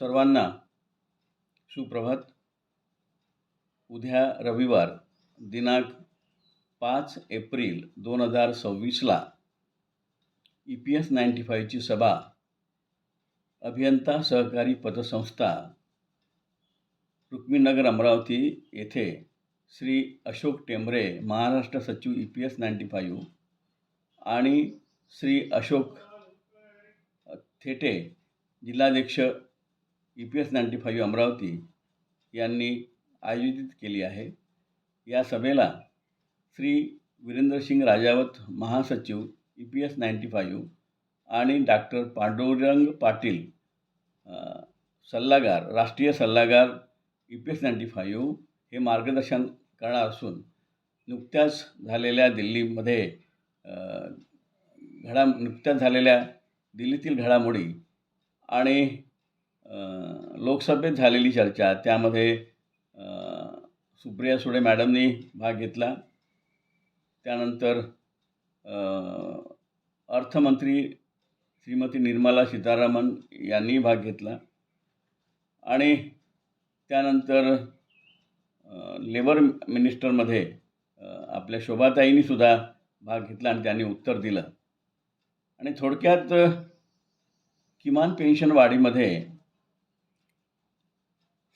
सर्वांना सुप्रभात. उद्या रविवार दिनांक 5 एप्रिल 2026ला EPS 95ची सभा अभियंता सहकारी पतसंस्था रुक्मिणीनगर अमरावती येथे श्री अशोक टेंबरे महाराष्ट्र सचिव EPS 95 आणि श्री अशोक थेटे जिल्हाध्यक्ष EPS 95 अमरावती यांनी आयोजित केली आहे. या सभेला श्री वीरेंद्रसिंग राजावत महासचिव EPS 95 आणि डॉक्टर पांडुरंग पाटील सल्लागार राष्ट्रीय सल्लागार EPS 95 हे मार्गदर्शन करणार असून नुकत्याच झालेल्या दिल्लीतील घडामोडी आणि लोकसभेत झालेली चर्चा त्यामध्ये सुप्रिया सुळे मॅडमनी भाग घेतला. त्यानंतर अर्थमंत्री श्रीमती निर्मला सीतारामन यांनी भाग घेतला आणि त्यानंतर लेबर मिनिस्टरमध्ये आपल्या शोभाताईंनी सुद्धा भाग घेतला आणि त्यांनी उत्तर दिलं. आणि थोडक्यात किमान पेन्शन वाढीमध्ये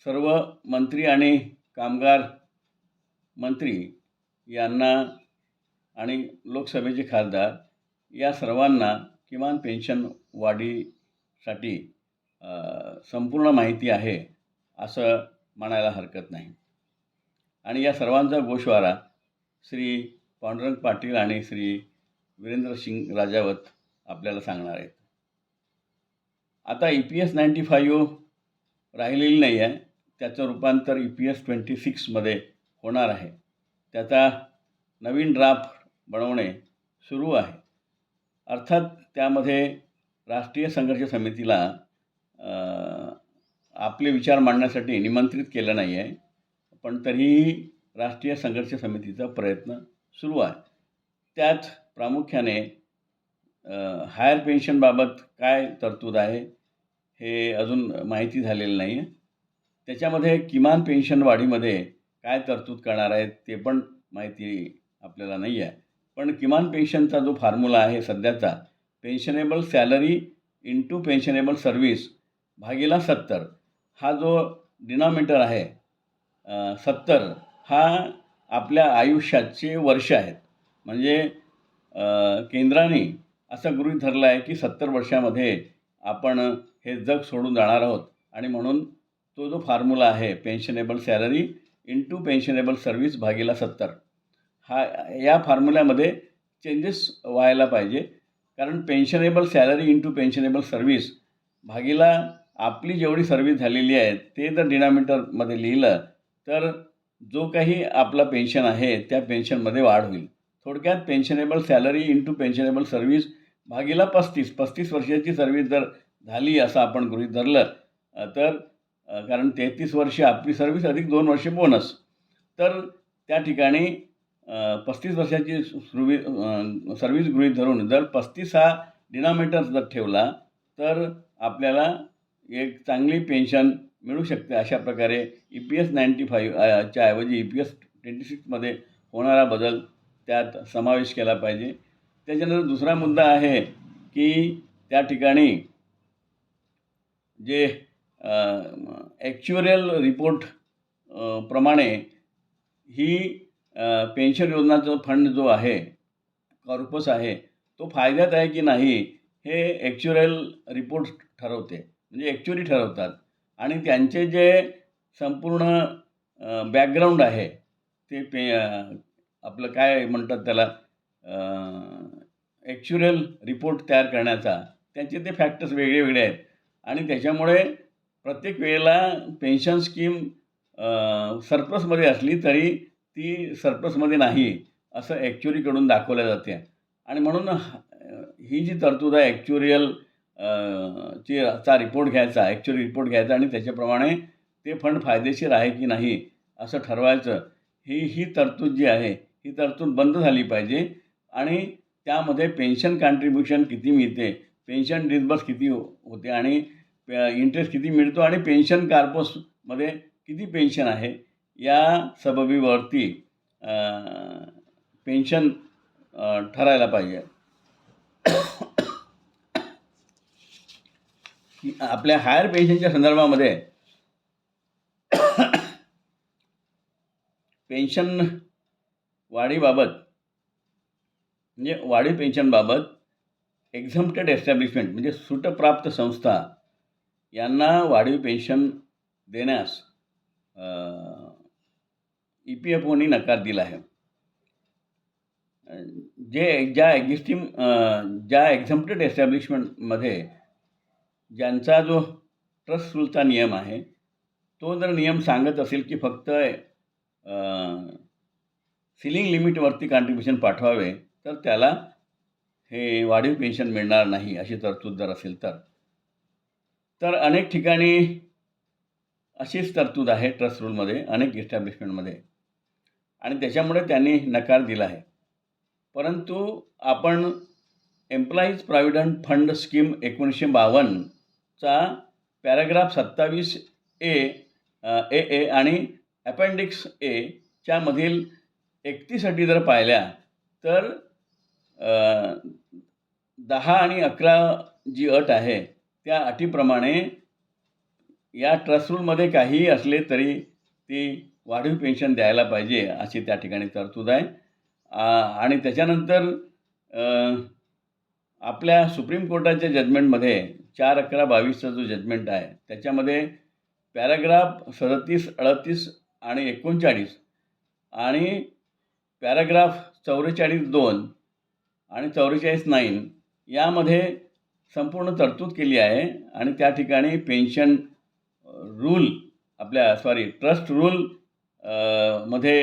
सर्व मंत्री आणि कामगार मंत्री यांना आणि लोकसभेचे खासदार या सर्वांना किमान पेन्शन वाढीसाठी संपूर्ण माहिती आहे असं म्हणायला हरकत नाही. आणि या सर्वांचा गोषवारा श्री पांडुरंग पाटील आणि श्री वीरेंद्रसिंग राजावत आपल्याला सांगणार आहेत. आता EPS 95 राहिलेली नाही आहे, त्याचं रूपांतर EPS 26मध्ये होणार आहे. त्याचा नवीन ड्राफ्ट बनवणे सुरू आहे. अर्थात त्यामध्ये राष्ट्रीय संघर्ष समितीला आपले विचार मांडण्यासाठी निमंत्रित केलं नाही आहे, पण तरीही राष्ट्रीय संघर्ष समितीचा प्रयत्न सुरू आहे. त्यात प्रामुख्याने हायर पेन्शनबाबत काय तरतूद आहे हे अजून माहिती झालेलं नाही आहे. त्याच्यामध्ये किमान पेन्शन वाढीमध्ये काय तरतूद करणार आहेत ते पण माहिती आपल्याला नाही आहे. पण किमान पेन्शनचा जो फॉर्म्युला आहे सध्याचा, पेन्शनेबल सॅलरी इंटू पेन्शनेबल सर्व्हिस भागीला 70, हा जो डिनॉमिनेटर आहे 70 हा आपल्या आयुष्याचे वर्ष आहेत. म्हणजे केंद्राने असं गृहीत धरलं आहे की 70 वर्षामध्ये आपण हे जग सोडून जाणार आहोत आणि म्हणून तो जो फॉर्म्युला आहे पेन्शनेबल सॅलरी इंटू पेन्शनेबल सर्व्हिस भागीला 70 हा या फॉर्म्युल्यामध्ये चेंजेस व्हायला पाहिजे. कारण पेन्शनेबल सॅलरी इंटू पेन्शनेबल सर्व्हिस भागीला आपली जेवढी सर्व्हिस झालेली आहे ते जर डिनॉमिनेटरमध्ये लिहिलं तर जो काही आपला पेन्शन आहे त्या पेन्शनमध्ये वाढ होईल. थोडक्यात पेन्शनेबल सॅलरी इंटू पेन्शनेबल सर्व्हिस भागीला 35 वर्षाची सर्व्हिस जर झाली असं आपण गृहीत धरलं तर, कारण 33 वर्ष आपली सर्व्हिस अधिक 2 वर्ष बोनस, तर त्या ठिकाणी 35 वर्षाची सर्व्हिस गृहीत धरून जर 35 हा डिनॉमिनेटर जर ठेवला तर आपल्याला एक चांगली पेन्शन मिळू शकते. अशा प्रकारे EPS 95च्या ऐवजी EPS 26मध्ये होणारा बदल त्यात समावेश केला पाहिजे. त्याच्यानंतर दुसरा मुद्दा आहे की त्या ठिकाणी जे ॲक्च्युरियल रिपोर्ट प्रमाणे ही पेन्शन योजनाचा फंड जो आहे कॉर्पस आहे तो फायद्यात आहे की नाही हे ॲक्च्युरियल रिपोर्ट ठरवते. म्हणजे ॲक्च्युरी ठरवतात आणि त्यांचे जे संपूर्ण बॅकग्राऊंड आहे ते आपलं काय म्हणतात त्याला ॲक्च्युरियल रिपोर्ट तयार करण्याचा त्यांचे ते फॅक्टर्स वेगळे वेगळे आहेत आणि त्याच्यामुळे प्रत्येक वेळेला पेन्शन स्कीम सरप्लसमध्ये असली तरी ती सरप्लसमध्ये नाही असं ॲक्च्युरीकडून दाखवल्या जाते. आणि म्हणून ही जी तरतूद आहे ॲक्च्युरियल चा रिपोर्ट घ्यायचा, ॲक्च्युअली रिपोर्ट घ्यायचा आणि त्याच्याप्रमाणे ते फंड फायदेशीर आहे की नाही असं ठरवायचं, ही तरतूद जी आहे ही तरतूद बंद झाली पाहिजे. आणि त्यामध्ये पेन्शन कॉन्ट्रिब्युशन किती मिळते, पेन्शन डिस्बर्स किती होते आणि इंटरेस्ट किती मिळतो आणि पेन्शन कॉर्पसमध्ये किती पेन्शन आहे या सबबीवरती पेन्शन ठरायला पाहिजे. की आपल्या हायर पेन्शनच्या संदर्भामध्ये पेन्शन वाढीबाबत म्हणजे वाढीव पेन्शनबाबत एक्झम्प्टेड एस्टॅब्लिशमेंट म्हणजे सूटप्राप्त संस्था यांना वाढीव पेन्शन देण्यास EPFOनी नकार दिला आहे. ज्या एक्झम्प्टेड एस्टॅब्लिशमेंटमध्ये ज्यांचा जो ट्रस्ट रूलचा नियम आहे तो जर नियम सांगत असेल की फक्त सिलिंग लिमिटवरती कॉन्ट्रिब्युशन पाठवावे तर त्याला हे वाढीव पेन्शन मिळणार नाही अशी तरतूद जर असेल तर अनेक ठिकाणी अशीच तरतूद आहे ट्रस्ट रूलमध्ये अनेक एस्टॅब्लिशमेंटमध्ये आणि त्याच्यामुळे त्यांनी नकार दिला आहे. परंतु आपण एम्प्लॉईज प्रॉव्हिडंट फंड स्कीम 1952चा पॅराग्राफ 27A आणि अपेंडिक्स A च्या मधील 31 अटी जर पाहिल्या तर 10 आणि 11 जी अट आहे त्या अटीप्रमाणे या ट्रस्ट रूलमध्ये काहीही असले तरी ती वाढीव पेन्शन द्यायला पाहिजे अशी त्या ठिकाणी तरतूद आहे. आणि त्याच्यानंतर आपल्या सुप्रीम कोर्टाच्या जजमेंटमध्ये 4/11/22चा जो जजमेंट आहे त्याच्यामध्ये पॅराग्राफ 37, 38 आणि 39 आणि पॅराग्राफ 44(2) आणि 44(9) यामध्ये संपूर्ण तरतूद केली आहे आणि त्या ठिकाणी पेन्शन रूल ट्रस्ट रूल मध्ये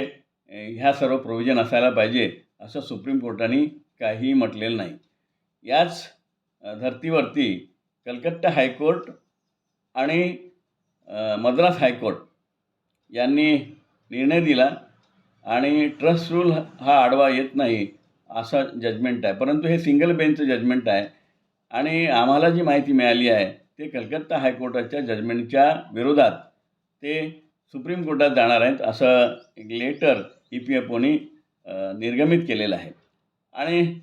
ह्या सर्व प्रोव्हिजन असायला पाहिजे असं सुप्रीम कोर्टाने काहीही म्हटलेलं नाही. याच धर्तीवरती कलकत्ता हायकोर्ट आणि मद्रास हायकोर्ट यांनी निर्णय दिला आणि ट्रस्ट रूल हा आडवा येत नाही असा जजमेंट आहे. परंतु हे सिंगल बेंचचं जजमेंट आहे आणि आम्हाला जी माहिती मिळाली आहे ते कलकत्ता हायकोर्टाच्या जजमेंटच्या विरोधात ते सुप्रीम कोर्टात जाणार आहेत असं एक लेटर EPFOनी निर्गमित केलेलं आहे. आणि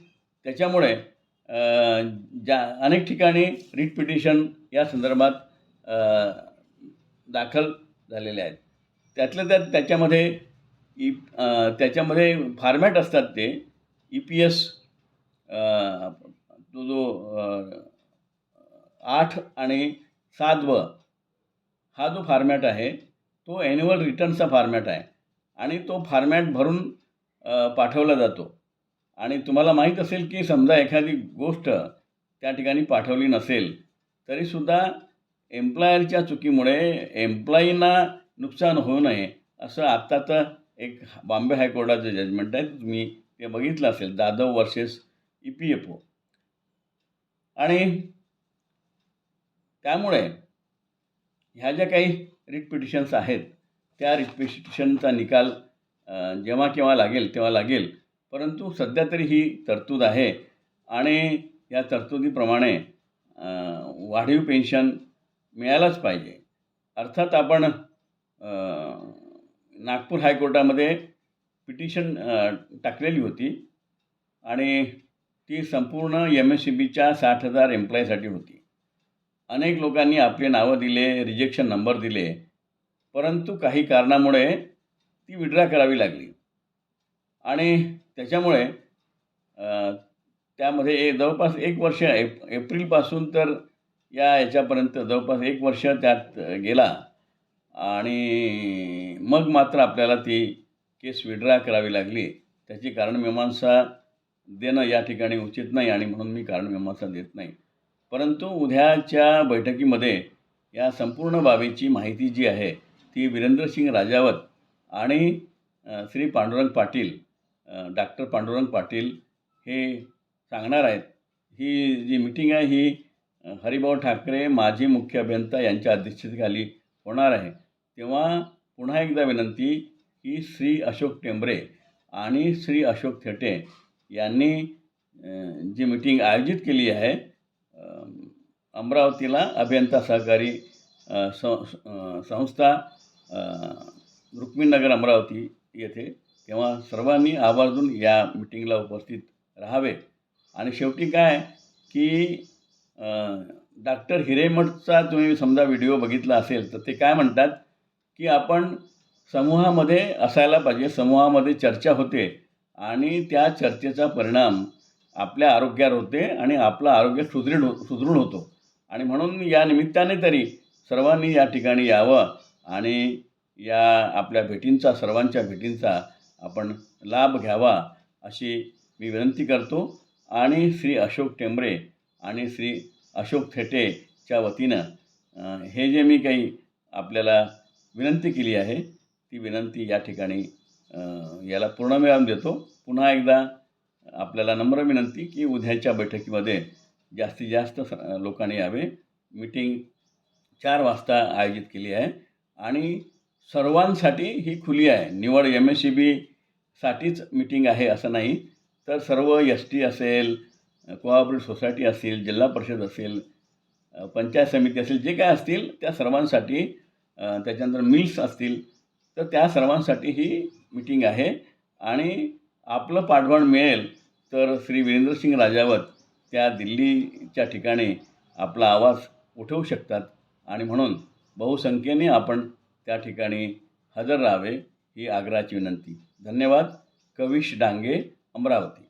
त्याच्यामुळे अनेक ठिकाणी रिट पिटिशन या संदर्भात दाखल झालेले आहेत. त्याच्यामध्ये फॉर्मॅट असतात ते EPS जो 8 आणि 7 हा जो फॉर्मॅट आहे तो ॲन्युअल रिटर्नचा फॉर्मॅट आहे आणि तो फॉर्मॅट भरून पाठवला जातो. आणि तुम्हाला माहीत असेल की समजा एखादी गोष्ट त्या ठिकाणी पाठवली नसेल तरीसुद्धा एम्प्लॉयरच्या चुकीमुळे एम्प्लॉईंना नुकसान होऊ नये असं आत्ताचं एक बॉम्बे हायकोर्टाचं जजमेंट आहे. तुम्ही ते बघितलं असेल, जाधव वर्सेस EPFO. आणि त्यामुळे ह्या ज्या काही रिट पिटिशन्स आहेत त्या रिट पिटिशनचा निकाल जेव्हा केव्हा लागेल तेव्हा लागेल. परंतु सध्या तरी ही तरतूद आहे आणि या तरतुदीप्रमाणे वाढीव पेन्शन मिळायलाच पाहिजे. अर्थात आपण नागपूर हायकोर्टामध्ये पिटिशन टाकलेली होती आणि ती संपूर्ण MSCBच्या 60,000 एम्प्लॉईसाठी होती. अनेक लोकांनी आपले नावं दिले, रिजेक्शन नंबर दिले, परंतु काही कारणामुळे ती विड्रा करावी लागली आणि त्याच्यामुळे त्यामध्ये जवळपास 1 वर्ष एप्रिलपासून तर याच्यापर्यंत जवळपास 1 वर्ष त्यात गेला आणि मग मात्र आपल्याला ती केस विड्रा करावी लागली. त्याची कारणमीमांसा देणं या ठिकाणी उचित नाही आणि म्हणून मी कारणमीमांसा देत नाही. परंतु उद्याच्या बैठकीमध्ये या संपूर्ण बाबीची माहिती जी आहे ती वीरेंद्रसिंग राजावत आणि श्री पांडुरंग पाटील, डॉक्टर पांडुरंग पाटील हे सांगणार आहेत. ही जी मीटिंग आहे ही हरिभाऊ ठाकरे माजी मुख्य अभियंता यांच्या अध्यक्षतेखाली होणार आहे. तेव्हा पुन्हा एकदा विनंती की श्री अशोक टेंबरे आणि श्री अशोक थेटे यांनी जी मीटिंग आयोजित केली आहे अमरावतीला अभियंता सहकारी संस्था रुक्मिणीनगर अमरावती येथे, तेव्हा सर्वांनी आवर्जून या मीटिंगला उपस्थित राहावे. आणि शेवटी काय की डॉक्टर हिरेमठचा तुम्ही समजा व्हिडिओ बघितला असेल तर ते काय म्हणतात की आपण समूहामध्ये असायला पाहिजे, समूहामध्ये चर्चा होते आणि त्या चर्चेचा परिणाम आपल्या आरोग्यावर होते आणि आपलं आरोग्य सुदृढ होतो. आणि म्हणून या निमित्ताने तरी सर्वांनी या ठिकाणी यावं आणि या आपल्या भेटींचा, सर्वांच्या भेटींचा आपण लाभ घ्यावा अशी मी विनंती करतो. आणि श्री अशोक टेंबरे आणि श्री अशोक थेटेच्या वतीनं हे जे मी काही आपल्याला विनंती केली आहे ती विनंती या ठिकाणी याला पूर्णविराम देतो. पुन्हा एकदा आपल्याला नम्र विनंती की उद्याच्या बैठकीमध्ये जास्तीत जास्त लोकांनी यावे. मीटिंग 4 वाजता आयोजित केली आहे आणि सर्वांसाठी ही खुली आहे. निवड MSEBसाठीच मीटिंग आहे असं नाही, तर सर्व ST असेल, कोऑपरेटिव्ह सोसायटी असेल, जिल्हा परिषद असेल, पंचायत समिती असेल, जे काय असतील त्या सर्वांसाठी, त्याच्यानंतर मिल्स असतील, तर त्या सर्वांसाठी ही मीटिंग आहे. आणि आपलं पाठबळ मिळेल तर श्री वीरेंद्रसिंग राजावत त्या दिल्लीच्या ठिकाणी आपला आवाज उठवू शकतात आणि म्हणून बहुसंख्येने आपण त्या ठिकाणी हजर राहावे ही आग्रहाची विनंती. धन्यवाद. कविश डांगे, अमरावती.